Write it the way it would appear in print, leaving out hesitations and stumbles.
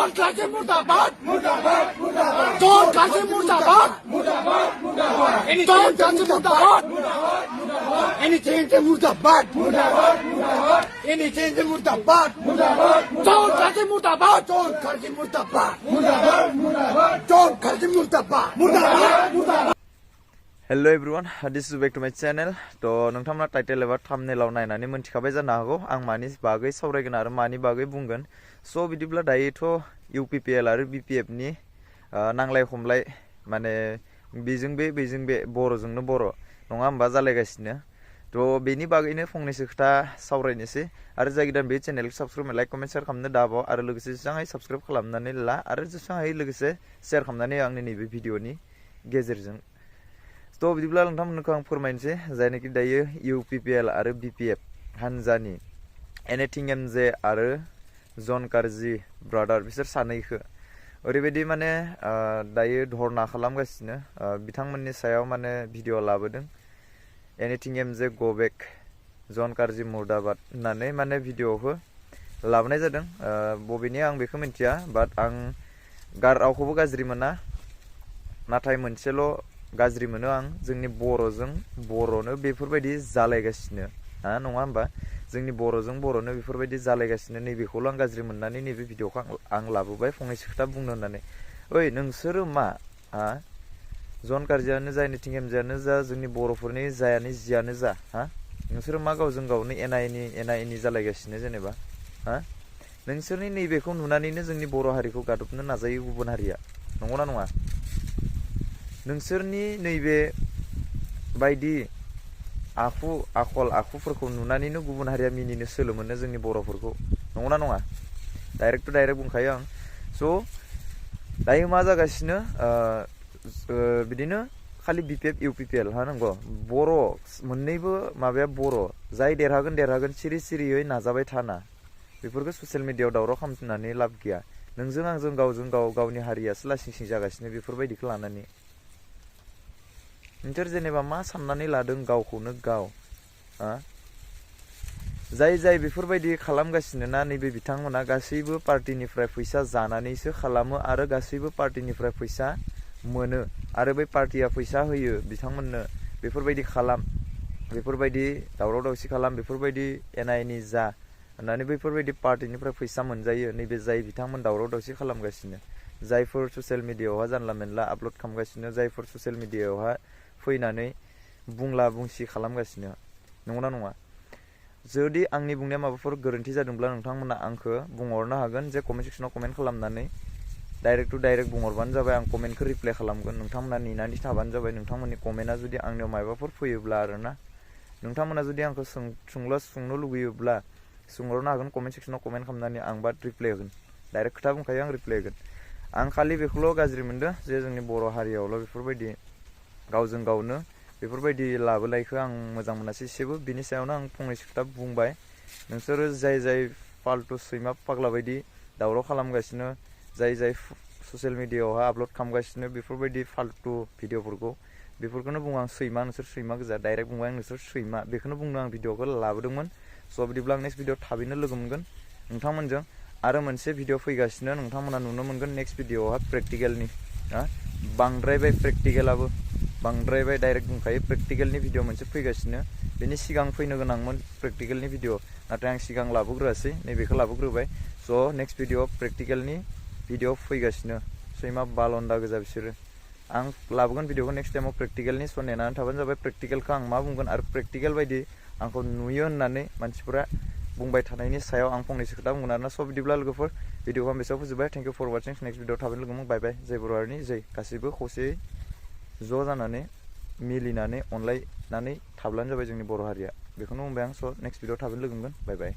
Don't touch him, Murtabad! Don't touch him, Murtabad! Don't touch him, Murtabad! Anything to Murtabad! Anything to Murtabad! Don't touch him, Murtabad! Don't touch him, Murtabad! Don't touch him, Murtabad! Hello everyone, this is back to my channel. तो नोंथांमोना title एबा थाम्बनेलाव नायनानै मोनथिखाबाय जानो हागौ आं मानि बागै सावरायगोन आरो मानि बागै बुंगोन। सो बिदिब्ला दायोथ' UPPL आरो BPF नि नांलाय खमलाय माने बेजों बे बर'जोंनो बर' नङा होमबा जालायगासिनो। थ' बेनि बागैनो फंनैसो खोथा सावरायनोसै आरो जाय गोदान बे चेनेलखौ साबस्क्राइब लाइक कमेन्ट शेयार खालामनो दाबाव आरो लोगोसे जेसेबां साबस्क्राइब खालामनानै ला आरो जेसेबां लोगोसे शेयार खालामनानै आंनि नैबे भिडिअनि गेजेरजों तो बिदिब्ला नोंथांमोनखौ आं फोरमायनोसै जायनाखि दायो UPPL आरो BPF हानजानि एनिथिं एमजे आरो जन कारजि ब्रादार बिसोर सानैखौ ओरैबायदि माने दायो धरना खालामगासिनो बिथांमोननि सायाव माने भिडिअ लाबोदों एनिथिं एमजे गो बेक जन कारजि मुर्दाबाद होननानै माने भिडिअखौ लाबोनाय जादों बबेनि आं बेखौ मिन्थिया बाट आं रावखौबो गाज्रि मोना नाथाय मोनसेल' गाज्रि मोनो आं जोंनि बर'जों बर'नो बेफोरबायदि जालायगासिनो नङा होमबा जोंनि बर'जों बर'नो बेफोरबायदि जालायगासिनो नैबेखौल' आं गाज्रि मोननानै नैबे भिडिअखौ आं लाबोबाय फंनैसो खोथा बुंनो होननानै ओइ नोंसोरो मा जन कारजियानो जा एनिथिं एमजेआनो जा जोंनि बर'फोरनि जायानो जियानो जा नोंसोरो मा गावजों गावनो एना एनि जालायगासिनो जेनेबा नोंसोरनि नैबेखौ नुनानैनो जोंनि बर' हारिखौ गादबनो नाजायो गुबुन हारिया नंगौना नङा नोंसोरनि नैबे बायदि आखुफोरखौ नुनानैनो गुबुन हारिया मिनिनो सोलो मोनो जोंनि बर'फोरखौ नंगौना नङा डाइरेक्ट टु डाइरेक्ट बुंखायो आं स' दायो मा जागासिनो बिदिनो खालि BPF UPPL नंगौ बर' मोननैबो माबाया बर' जाय देरहागोन सिरियै नाजाबाय थाना बेफोरखौ ससियेल मिडियायाव दावराव खालामनानै लाब गैया नोंजों आंजों गावजों गाव गावनि हारियासो लासिं सिं जागासिनो बेफोरबायदिखौ लानानै नोंसोर जेनेबा मा साननानै लादों गावखौनो गाव जाय बेफोरबायदि खालामगासिनो ना नैबे बिथांमोना गासैबो पार्टिनिफ्राय फैसा जानानैसो खालामो आरो गासैबो पार्टिनिफ्राय फैसा मोनो आरो बै पार्टिया फैसा होयो बिथांमोननो बेफोरबायदि खालाम बेफोरबायदि दावराव दावसि खालाम बेफोरबायदि एना एनि जा होननानै बैफोरबायदि पार्टिनिफ्राय फैसा मोनजायो नैबे जाय बिथांमोन दावराव दावसि खालामगासिनो जायफोर ससियेल मिडियायावहा जानला मेनला आपल'ड खालामगासिनो जायफोर ससियेल मिडियायावहा फैनानै बुंला बुंसि खालामगासिनो नंगौना नङा जुदि आंनि बुंनाया माबाफोर गोरोन्थि जादोंब्ला नोंथांमोना आंखौ बुंहरनो हागोन जे कमेन्ट सेक्सनाव कमेन्ट खालामनानै डाइरेक्ट टु डाइरेक्ट बुंहरबानो जाबाय आं कमेन्टखौ रिप्लाइ खालामगोन नोंथांमोना नेनानै थाबानो जाबाय नोंथांमोननि कमेन्टआ जुदि आंनियाव माबाफोर फैयोब्ला आरोना नोंथांमोना जुदि आंखौ सोंनो लुगैयोब्ला सोंहरनो हागोन कमेन्ट सेक्सनाव कमेन्ट खालामनानै आं बाट रिप्लाइ होगोन डाइरेक्ट खोथा बुंखायो आं रिप्लाइ होगोन आं खालि बेखौल' गाज्रि मोनदों जे जोंनि बर' हारियावल' बेफोरबायदि गावजों गावनो बेफोरबायदि लाबोलायखौ आं मोजां मोनासै एसेबो बिनि सायावनो आं फंनैसो खोथा बुंबाय नोंसोरो जाय फाल्तु सैमा फाग्ला बायदि दावराव खालामगासिनो जाय ससियेल मिडियायावहा आपल'ड खालामगासिनो बेफोरबायदि फाल्तु भिडिअफोरखौ बेफोरखौनो बुङो आं सैमा नोंसोर सैमा गोजा डाइरेक्ट बुंबाय आं नोंसोर सैमा बेखौनो बुंनो आं भिडिअखौ लाबोदोंमोन स' बिदिब्ला आं नेक्स्ट भिडिअ थाबैनो लोगो मोनगोन नोंथांमोनजों आरो मोनसे भिडिअ फैगासिनो नोंथांमोना नुनो मोनगोन नेक्स्ट भिडिअआवहा प्रेक्टिकेलनि बांद्रायबाय प्रेक्टिकेलाबो बांद्रायबाय डाइरेक्ट बुंखायो प्रेक्टिकेलनि भिडिअ मोनसे फैगासिनो बेनि सिगां फैनो गोनांमोन प्रेक्टिकेलनि भिडिअ नाथाय आं सिगां लाबोग्रोआसै नैबेखौ लाबोग्रोबाय स' नेक्स्ट भिडिअ प्रेक्टिकेलनि भिडिअ फैगासिनो सैमा बालन्दा गोजा बिसोरो आं लाबोगोन भिडिअखौ नेक्स्ट टाइमाव प्रेक्टिकेलनि स' नेनानै थाबानो जाबाय प्रेक्टिकेलखौ आं मा बुंगोन आरो प्रेक्टिकेल बायदि आंखौ नुयो होननानै मानसिफोरा बुंबाय थानायनि सायाव आं फंनैसो खोथा बुंगोन आरोना स' बिदिब्ला लोगोफोर भिडिअखौ आं बेसेबां फोजोबबाय thank you for watching next video थाबैनो लोगो मोन बाय बाय जय बर' हारिनि जय गासैबो खौसेयै ज' जानानै मिलिनानै अनलायनानै थाब्लानो जाबाय जोंनि बर' हारिया बेखौनो बुंबाय आं स' नेक्स्ट भिडिअ थाबैनो लोगो मोनगोन बाय बाय